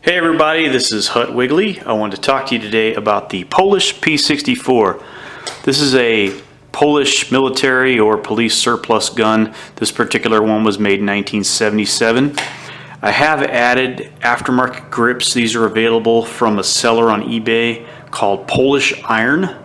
Hey everybody, this is Hut Wiggly. I wanted to talk to you today about the Polish P-64. This is a Polish military or police surplus gun. This particular one was made in 1977. I have added aftermarket grips. These are available from a seller on eBay called Polish Iron.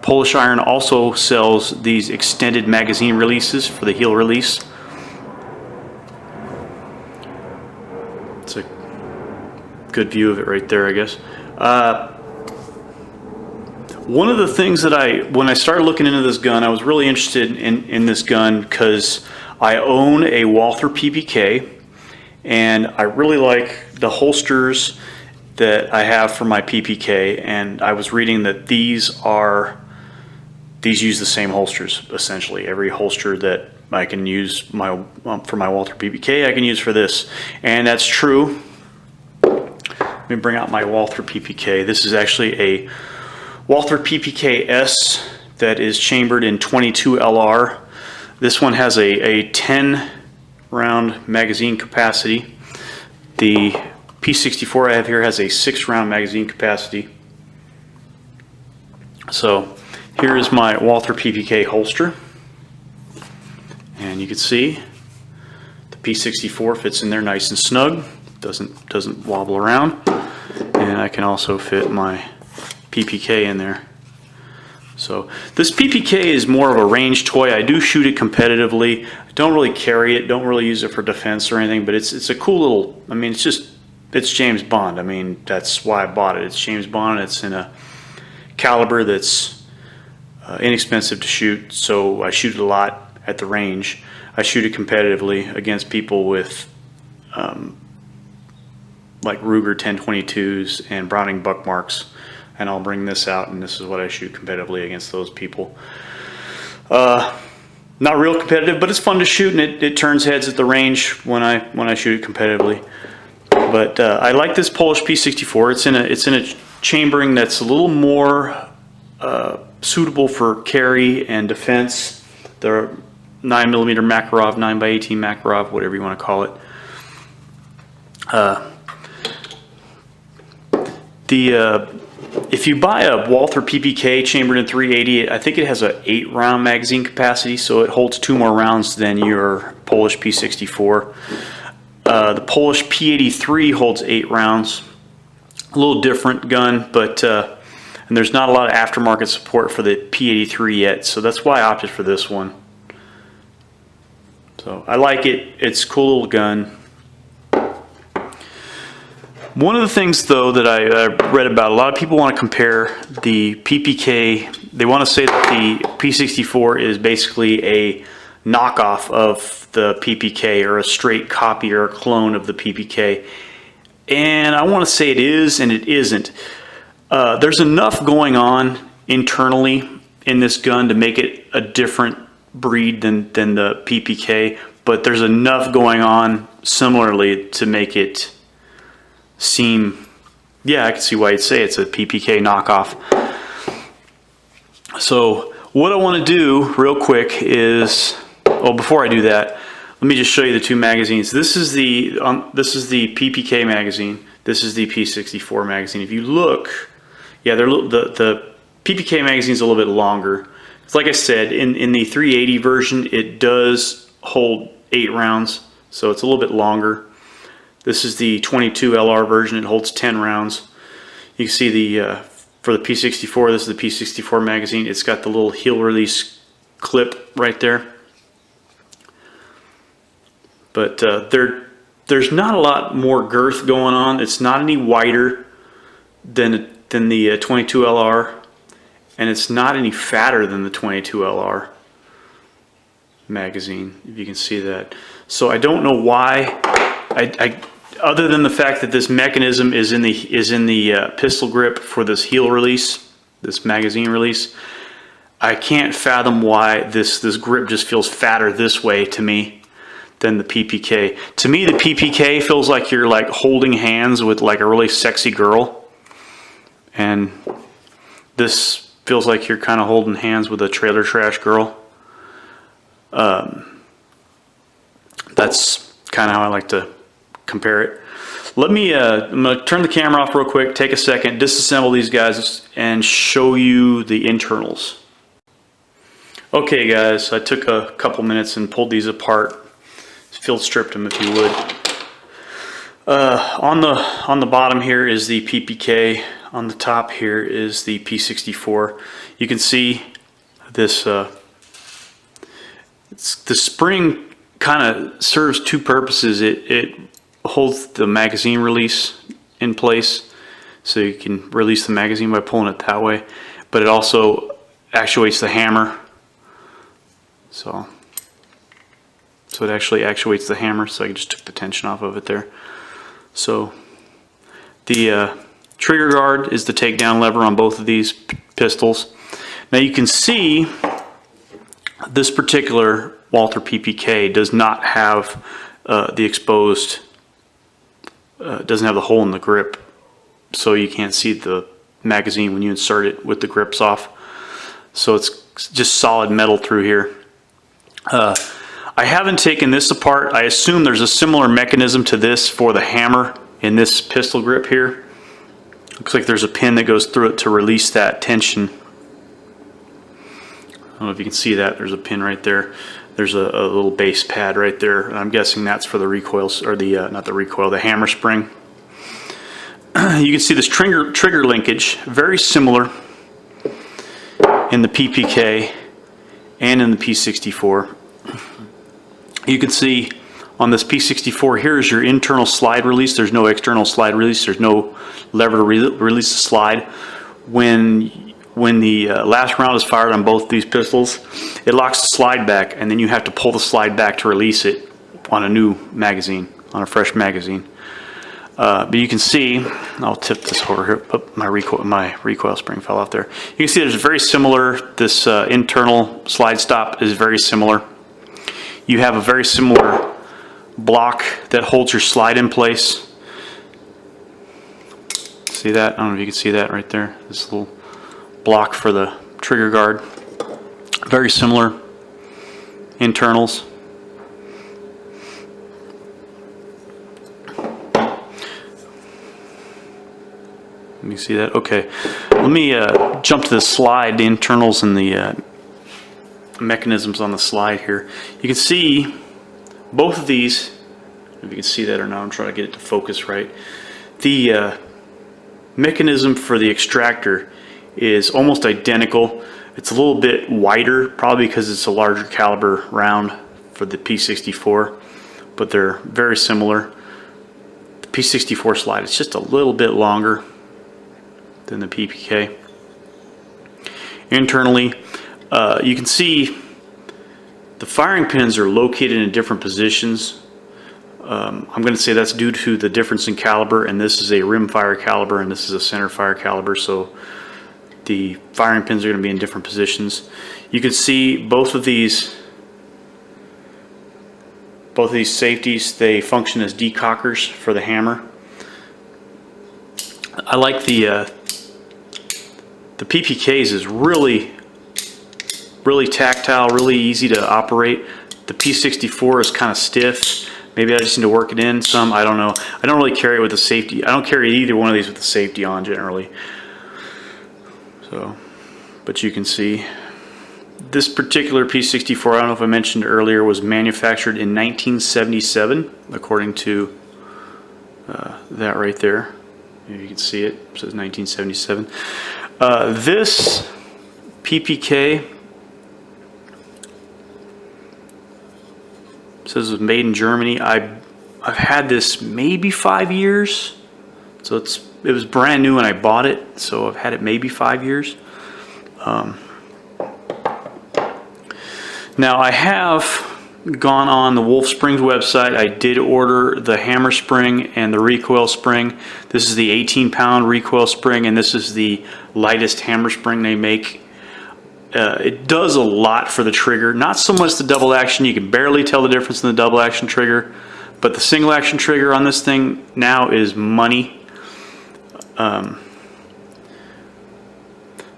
Polish Iron also sells these extended magazine releases for the heel release. It's a good view of it right there, I guess. One of the things that when I started looking into this gun, I was really interested in this gun because I own a Walther PPK, and I really like the holsters that I have for my PPK, and I was reading that these use the same holsters, essentially. Every holster that I can use for my Walther PPK, I can use for this, and that's true. Let me bring out my Walther PPK. This is actually a Walther PPK-S that is chambered in 22 LR. This one has a 10 round magazine capacity. The P-64 I have here has a 6 round magazine capacity. So here is my Walther PPK holster, and you can see the P-64 fits in there nice and snug, doesn't wobble around, and I can also fit my PPK in there. So this PPK is more of a range toy. I do shoot it competitively. I don't really carry it, don't really use it for defense or anything, but it's a cool little, I mean, it's James Bond. I mean, that's why I bought it. It's James Bond. It's in a caliber that's inexpensive to shoot, so I shoot it a lot at the range. I shoot it competitively against people with like Ruger 1022s and Browning Buckmarks, and I'll bring this out, and this is what I shoot competitively against those people. Not real competitive, but it's fun to shoot, and it turns heads at the range when I shoot it competitively. But I like this Polish P-64. It's in a chambering that's a little more suitable for carry and defense. The 9mm Makarov, 9x18 Makarov, whatever you want to call it. If you buy a Walther PPK chambered in .380, I think it has a 8 round magazine capacity, so it holds 2 more rounds than your Polish P-64. The Polish P-83 holds 8 rounds. A little different gun, but and there's not a lot of aftermarket support for the P-83 yet, so that's why I opted for this one. So I like it. It's a cool little gun. One of the things, though, that I read about, a lot of people want to compare the PPK. They want to say that the P-64 is basically a knockoff of the PPK, or a straight copy or a clone of the PPK. And I want to say it is and it isn't. There's enough going on internally in this gun to make it a different breed than the PPK, but there's enough going on similarly to make it seem, yeah, I can see why you'd say it's a PPK knockoff. So what I want to do real quick is, oh, before I do that, let me just show you the two magazines. This is the PPK magazine. This is the P-64 magazine. If you look, yeah, the PPK magazine is a little bit longer. It's like I said, in the .380 version, it does hold 8 rounds, so it's a little bit longer. This is the 22 LR version. It holds 10 rounds. You can see for the P-64, this is the P-64 magazine. It's got the little heel release clip right there. But there's not a lot more girth going on. It's not any wider than the 22 LR, and it's not any fatter than the 22 LR magazine, if you can see that. So I don't know why. Other than the fact that this mechanism is in the pistol grip for this heel release, this magazine release, I can't fathom why this grip just feels fatter this way to me than the PPK. To me, the PPK feels like you're like holding hands with like a really sexy girl, and this feels like you're kind of holding hands with a trailer trash girl. That's kind of how I like to compare it. Let me, I'm going to turn the camera off real quick, take a second, disassemble these guys, and show you the internals. Okay guys, I took a couple minutes and pulled these apart, field stripped them if you would. On the bottom here is the PPK, on the top here is the P-64. You can see this, the spring kind of serves two purposes. It holds the magazine release in place, so you can release the magazine by pulling it that way, but it also actuates the hammer. So it actually actuates the hammer, so I just took the tension off of it there. So the trigger guard is the takedown lever on both of these pistols. Now you can see this particular Walther PPK does not have the exposed, doesn't have the hole in the grip, so you can't see the magazine when you insert it with the grips off. So it's just solid metal through here. I haven't taken this apart. I assume there's a similar mechanism to this for the hammer in this pistol grip here. Looks like there's a pin that goes through it to release that tension. I don't know if you can see that. There's a pin right there. There's a little base pad right there. I'm guessing that's for the recoils, or the not the recoil, the hammer spring. You can see this trigger linkage, very similar in the PPK and in the P-64. You can see on this P-64, here is your internal slide release. There's no external slide release. There's no lever to release the slide. When the last round is fired on both these pistols, it locks the slide back, and then you have to pull the slide back to release it on a new magazine, on a fresh magazine. But you can see, I'll tip this over here, my recoil spring fell off there. You can see there's very similar, this internal slide stop is very similar. You have a very similar block that holds your slide in place. See that? I don't know if you can see that right there. This little block for the trigger guard. Very similar internals. Let me see that. Okay. Let me jump to the slide, the internals and the mechanisms on the slide here. You can see both of these, if you can see that or not, I'm trying to get it to focus right. The mechanism for the extractor is almost identical. It's a little bit wider, probably because it's a larger caliber round for the P-64, but they're very similar. The P-64 slide is just a little bit longer than the PPK. Internally, you can see the firing pins are located in different positions. I'm going to say that's due to the difference in caliber, and this is a rim fire caliber and this is a center fire caliber, so the firing pins are going to be in different positions. You can see both of these safeties, they function as decockers for the hammer. I like the PPKs is really tactile, really easy to operate. The P-64 is kind of stiff. Maybe I just need to work it in some. I don't know. I don't really carry it with the safety. I don't carry either one of these with the safety on generally. So, but you can see this particular P-64, I don't know if I mentioned earlier, was manufactured in 1977, according to that right there. You can see it. It says 1977. This PPK says it was made in Germany. I've had this maybe 5 years, so it was brand new when I bought it, so I've had it maybe 5 years. Now I have gone on the Wolf Springs website. I did order the hammer spring and the recoil spring. This is the 18-pound recoil spring, and this is the lightest hammer spring they make. It does a lot for the trigger. Not so much the double action. You can barely tell the difference in the double action trigger, but the single action trigger on this thing now is money.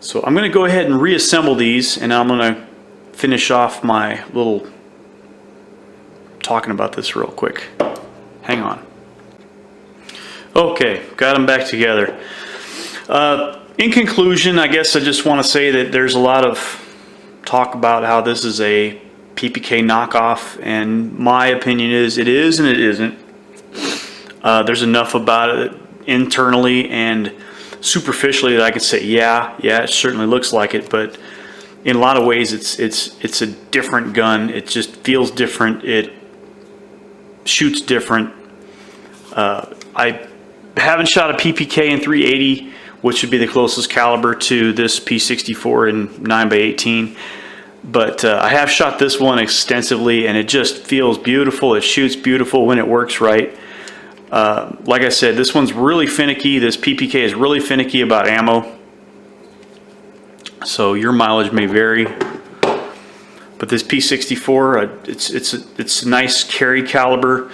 So I'm going to go ahead and reassemble these, and I'm going to finish off my little talking about this real quick. Hang on. Okay, got them back together. In conclusion, I guess I just want to say that there's a lot of talk about how this is a PPK knockoff, and my opinion is it is and it isn't. There's enough about it internally and superficially that I can say, yeah, it certainly looks like it, but in a lot of ways it's a different gun. It just feels different. It shoots different. I haven't shot a PPK in 380, which would be the closest caliber to this P-64 in 9x18. But I have shot this one extensively, and it just feels beautiful. It shoots beautiful when it works right. Like I said, this one's really finicky. This PPK is really finicky about ammo. So your mileage may vary. But this P-64, it's a nice carry caliber.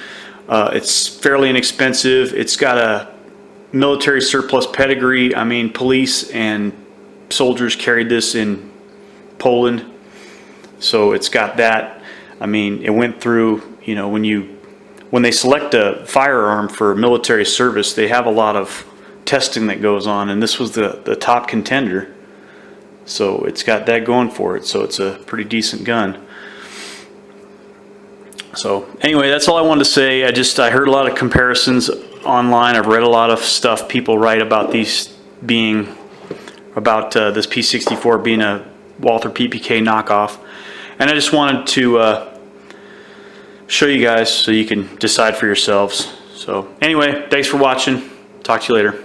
It's fairly inexpensive. It's got a military surplus pedigree. I mean, police and soldiers carried this in Poland, so it's got that. I mean, it went through, you know, when they select a firearm for military service, they have a lot of testing that goes on, and this was the top contender. So it's got that going for it. So it's a pretty decent gun. So anyway, that's all I wanted to say. I heard a lot of comparisons online. I've read a lot of stuff people write about this P-64 being a Walther PPK knockoff, and I just wanted to show you guys so you can decide for yourselves. So anyway, thanks for watching. Talk to you later.